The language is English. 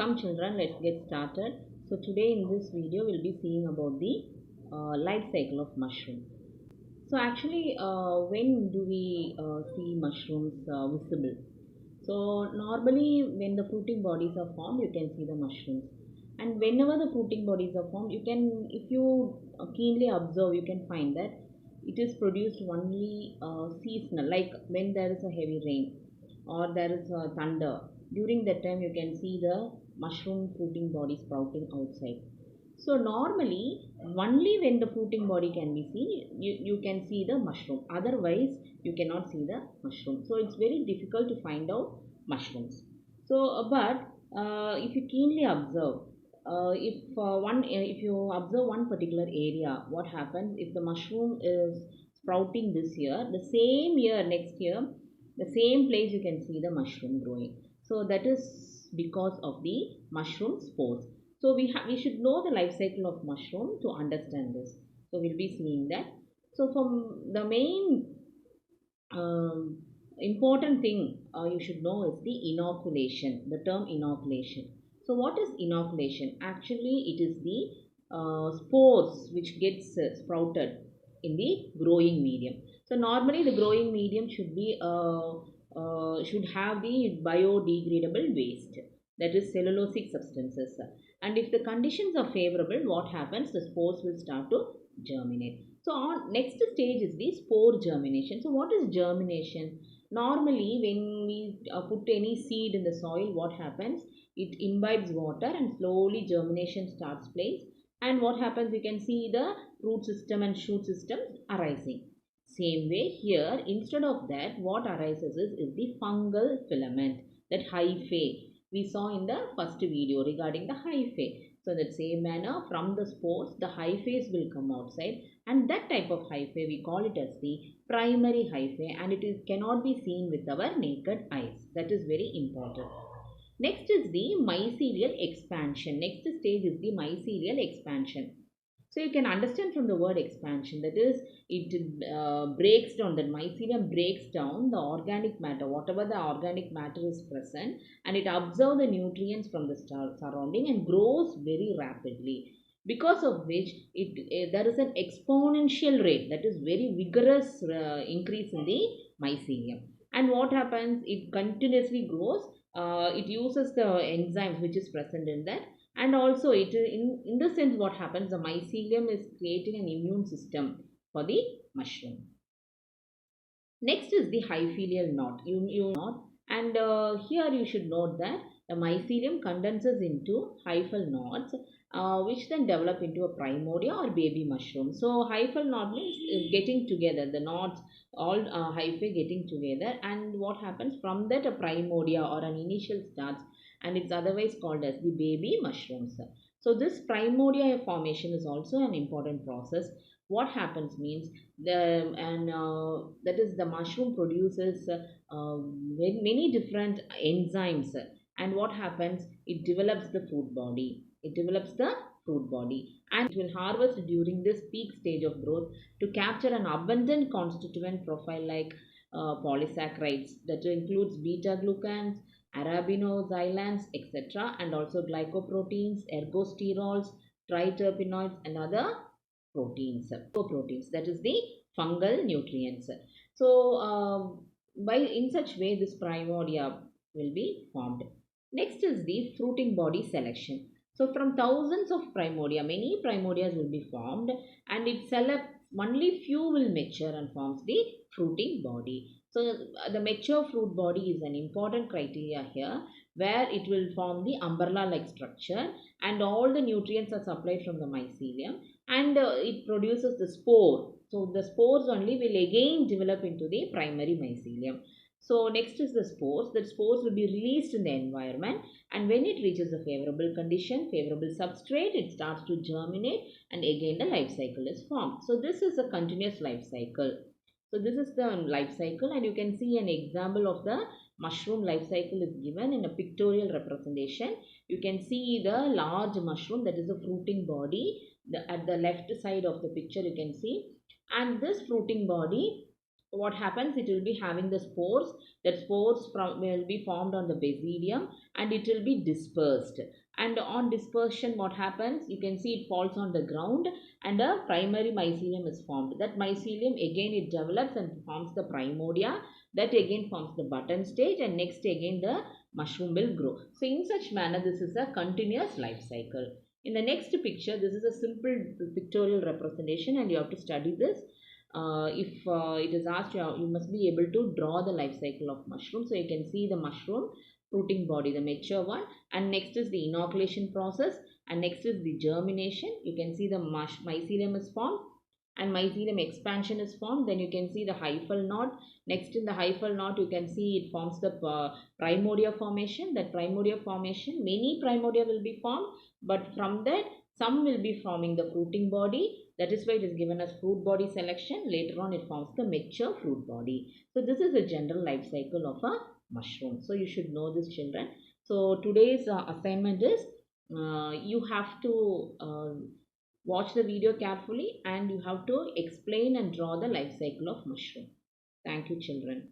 Come children, let's get started. So today in this video we'll be seeing about the life cycle of mushroom. So actually when do we see mushrooms visible? So normally when the fruiting bodies are formed you can see the mushrooms. And whenever the fruiting bodies are formed, you can, if you keenly observe, you can find that it is produced only seasonal, like when there is a heavy rain or there is a thunder. During that time, you can see the mushroom fruiting body sprouting outside. So normally, only when the fruiting body can be seen, you can see the mushroom. Otherwise, you cannot see the mushroom. So it's very difficult to find out mushrooms. So, if you keenly observe, if you observe one particular area, what happens if the mushroom is sprouting this year, the same year next year, the same place you can see the mushroom growing. So that is because of the mushroom spores. So we should know the life cycle of mushroom to understand this. So we'll be seeing that. So from the main um, important thing you should know is the inoculation, the term inoculation. So what is inoculation? Actually, it is the spores which gets sprouted in the growing medium. So normally the growing medium should have the biodegradable waste, that is cellulosic substances. And if the conditions are favorable, what happens? The spores will start to germinate. So on next stage is the spore germination. So what is germination? Normally when we put any seed in the soil, what happens? It imbibes water and slowly germination starts place. And what happens? You can see the root system and shoot systems arising. Same way here, instead of that, what arises is the fungal filament, that hyphae we saw in the first video regarding the hyphae. So in the same manner, from the spores, the hyphae will come outside, and that type of hyphae we call it as the primary hyphae, and cannot be seen with our naked eyes. That is very important. Next is the mycelial expansion. Next stage is the mycelial expansion. So you can understand from the word expansion, that is, it breaks down, that mycelium breaks down the organic matter, whatever the organic matter is present, and it absorbs the nutrients from the surrounding and grows very rapidly. Because of which there is an exponential rate, that is very vigorous increase in the mycelium. And what happens? It continuously grows. It uses the enzymes which is present in that, and also it in the sense what happens, the mycelium is creating an immune system for the mushroom. Next is the hyphalial knot. You knot, and here you should note that the mycelium condenses into hyphal knots, which then develop into a primordia or baby mushroom. So hyphal knot means getting together, the knots all hyphae getting together, and what happens from that, a primordia or an initial starts, and it's otherwise called as the baby mushrooms. So this primordia formation is also an important process. What happens means that is the mushroom produces many different enzymes, and what happens, it develops the fruit body, and it will harvest during this peak stage of growth to capture an abundant constituent profile like polysaccharides, that includes beta glucans, arabinoxylans, etc., and also glycoproteins, ergosterols, triterpenoids, and other proteins, that is the fungal nutrients. So by in such way this primordia will be formed. Next is the fruiting body selection. So from thousands of primordia, many primordias will be formed, and it selects only few will mature and forms the fruiting body. So the mature fruit body is an important criteria here, where it will form the umbrella like structure, and all the nutrients are supplied from the mycelium, and it produces the spore. So the spores only will again develop into the primary mycelium. So next is the spores. The spores will be released in the environment, and when it reaches a favorable condition, favorable substrate, it starts to germinate, and again the life cycle is formed. So this is a continuous life cycle. So this is the life cycle, and you can see an example of the mushroom life cycle is given in a pictorial representation. You can see the large mushroom, that is a fruiting body. At the left side of the picture you can see, and this fruiting body what happens, it will be having the spores. That spores will be formed on the basidium, and it will be dispersed. And on dispersion, what happens, you can see it falls on the ground, and a primary mycelium is formed. That mycelium again it develops and forms the primordia, that again forms the button stage, and next again the mushroom will grow. So in such manner, this is a continuous life cycle. In the next picture, this is a simple pictorial representation, and you have to study this. If it is asked, you must be able to draw the life cycle of mushroom. So you can see the mushroom fruiting body, the mature one, and next is the inoculation process, and next is the germination. You can see the mycelium is formed, and mycelium expansion is formed. Then you can see the hyphal knot. Next, in the hyphal knot, you can see it forms the primordia formation. That primordia formation, many primordia will be formed, but from that some will be forming the fruiting body. That is why it is given as fruit body selection. Later on, it forms the mature fruit body. So this is a general life cycle of a mushroom. So you should know this, children. So today's assignment is you have to watch the video carefully, and you have to explain and draw the life cycle of mushroom. Thank you, children.